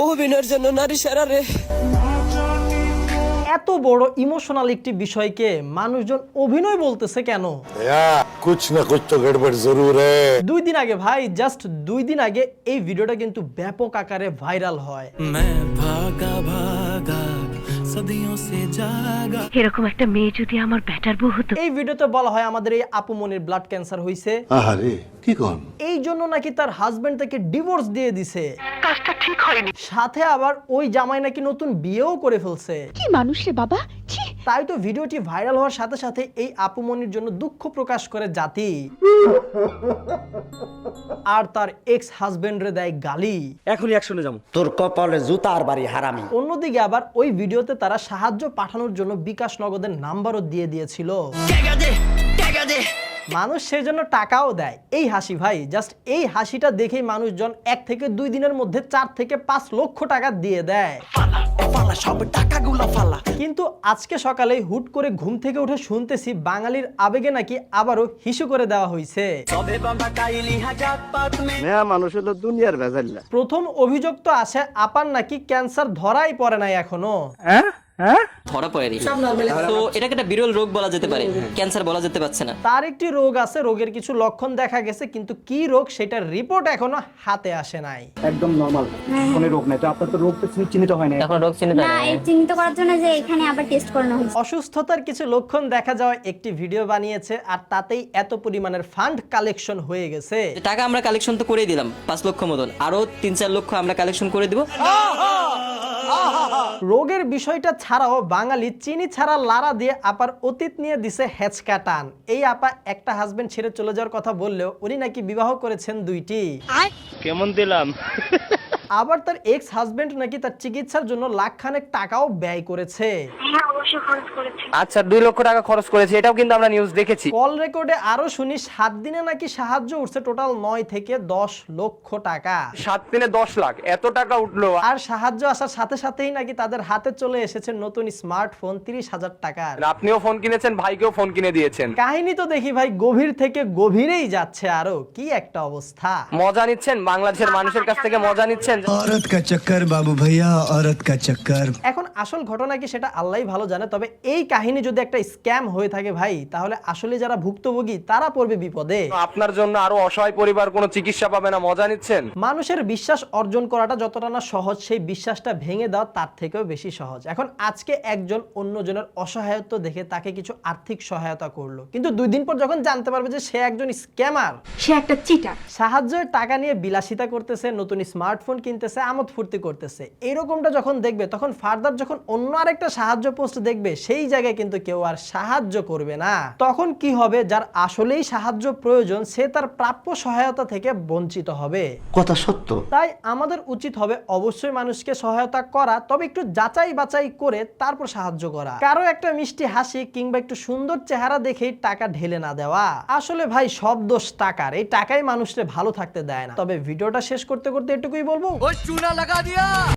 অভিনয়ের জন্য নারী সেরা রে। এত বড় ইমোশনাল একটি বিষয়কে মানুষজন অভিনয় বলতেছে কেন? कुछ न कुछ तो गड़बड़ जरूर है। 2 দিন আগে ভাই, জাস্ট 2 দিন আগে এই ভিডিওটা কিন্তু ব্যাপক আকারে ভাইরাল হয়। এরকম একটা মেয়ে যদি আমার ব্যাটার বউ হতো। এই ভিডিওতে বলা হয় আমাদের এই আপু মনির ব্লাড ক্যান্সার হইছে, আরে কি কোন? এই জন্য নাকি তার হাজবেন্ড তাকে ডিভোর্স দিয়ে দিছে, কাজটা ঠিক হয়নি। সাথে আবার ওই জামাই নাকি নতুন বিয়েও করে ফেলছে। কি মানুষ রে বাবা, ছি। তাই তো ভিডিওটি ভাইরাল হওয়ার সাথে সাথে এই আপু মনির জন্য দুঃখ প্রকাশ করে জাতি, আর তার এক্স হাজবেন্ডরে দেয় গালি। এখনই অ্যাকশনে যাবো। তোর কপালে জুতার বাড়ি হারামি। অন্যদিকে আবার ওই ভিডিওতে তারা সাহায্য পাঠানোর জন্য বিকাশ নগদের নাম্বারও দিয়ে দিয়েছিল, মানুষ সেজন্য টাকাও দেয়। এই হাসি ভাই, জাস্ট এই হাসিটা দেখেই মানুষজন 1 থেকে 2 দিনের মধ্যে 4 থেকে 5 লক্ষ টাকা দিয়ে দেয়। কিন্তু আজকে সকালে হুট করে ঘুম থেকে উঠে শুনতেছি বাঙালির আবেগে নাকি আবারও হিসু করে দেওয়া হয়েছে। মানুষ হলো দুনিয়ার ভেজাল্লা। প্রথম অভিযোগ তো আসে আপার নাকি ক্যান্সার ধরাই পড়ে নাই এখনো। ধরা পড়েনি, তো এটাকে একটা বিরল রোগ বলা যেতে পারে, ক্যান্সার বলা যেতে পারছে না। তার একটি রোগ আছে, রোগের কিছু লক্ষণ দেখা গেছে, কিন্তু কি রোগ সেটার রিপোর্ট এখনো হাতে আসে নাই। একদম নরমাল, কোনো রোগ নাই। তো আপনার তো রোগ তো চিহ্নিত হয় না এখন রোগ চিহ্নিত না, এই চিহ্নিত করার জন্য যে এখানে আবার টেস্ট করানো হয়েছে। অসুস্থতার কিছু লক্ষণ দেখা যাওয়া একটি ভিডিও বানিয়েছে, আর তাতেই এত পরিমাণের ফান্ড কালেকশন হয়ে গেছে। টাকা আমরা কালেকশন তো করেই দিলাম 5 লক্ষ মতন, আরো 3-4 লক্ষ আমরা কালেকশন করে দিব। রোগের বিষয়টা ছাড়াও বাঙালি চিনি ছাড়া লারা দিয়ে আপার অতীত নিয়ে দিছে হেঁচকা টান। এই আপা একটা হাজবেন্ড ছেড়ে চলে যাওয়ার কথা বললেও উনি নাকি বিবাহ করেছেন 2টি। কেমন দিলাম? আবার তার এক্স হাজবেন্ড নাকি তার চিকিৎসার জন্য লাখখানেক টাকাও ব্যয় করেছে। আচ্ছা, 2 লক্ষ টাকা খরচ করেছে, এটাও কিন্তু আমরা নিউজ দেখেছি। কল রেকর্ডে আরো শুনি 7 দিনে নাকি সাহায্য উঠছে টোটাল 9 থেকে 10 লক্ষ টাকা। 7 দিনে 10 লাখ, এত টাকা উঠলো। আর সাহায্য আসার সাথে সাথেই নাকি তাদের হাতে চলে এসেছে নতুন স্মার্টফোন 30,000 টাকার। আপনিও ফোন কিনেছেন, ভাইকেও ফোন কিনে দিয়েছেন। কাহিনী তো দেখি ভাই গভীর থেকে গভীরেই যাচ্ছে, আরো কি একটা অবস্থা। মজা নিচ্ছেন, বাংলাদেশের মানুষের কাছ থেকে মজা নিচ্ছেন। औरत का चक्कर बाबू भैया, औरत का चक्कर। এখন আসল ঘটনা কি সেটা আল্লাহই ভালো জানে, তবে এই কাহিনী যদি একটা স্ক্যাম হয়ে থাকে ভাই, তাহলে আসলে যারা ভুক্তভোগী তারা পড়বে বিপদে। আপনার জন্য আরো অসহায় পরিবার কোনো চিকিৎসা পাবে না, মজা নিচ্ছেন। মানুষের বিশ্বাস অর্জন করাটা যতটা না সহজ, সেই বিশ্বাসটা ভেঙে দেওয়া তার থেকেও বেশি সহজ। এখন আজকে একজন অন্যজনের অসহায়ত্ব দেখে তাকে কিছু আর্থিক সহায়তা করলো, কিন্তু 2 দিন পর যখন জানতে পারবে যে সে একজন স্ক্যামার, সে একটা চিটার। সাহায্যের টাকা নিয়ে বিলাসিতা করতেছে, নতুন স্মার্টফোন কিনতেছে, আমোদ ফুর্তি করতেছে, এইরকমটা যখন দেখবে তখন ফার্দার যখন অন্য আরেকটা সাহায্য পোস্ট দেখবে, সেই জায়গায় কিন্তু কেউ আর সাহায্য করবে না। তখন কি হবে, যার আসলেই সাহায্য প্রয়োজন সে তার প্রাপ্য সহায়তা থেকে বঞ্চিত হবে। কথা সত্য। তাই আমাদের উচিত হবে অবশ্যই মানুষকে সহায়তা করা, তবে একটু যাচাই বাছাই করে তারপর সাহায্য করা। কারো একটা মিষ্টি হাসি কিংবা একটু সুন্দর চেহারা দেখেই টাকা ঢেলে না দেওয়া। আসলে ভাই সব দোষ টাকার, এই টাকাই মানুষকে ভালো থাকতে দেয় না। তবে ভিডিওটা শেষ করতে করতে এটুকুই বলবো,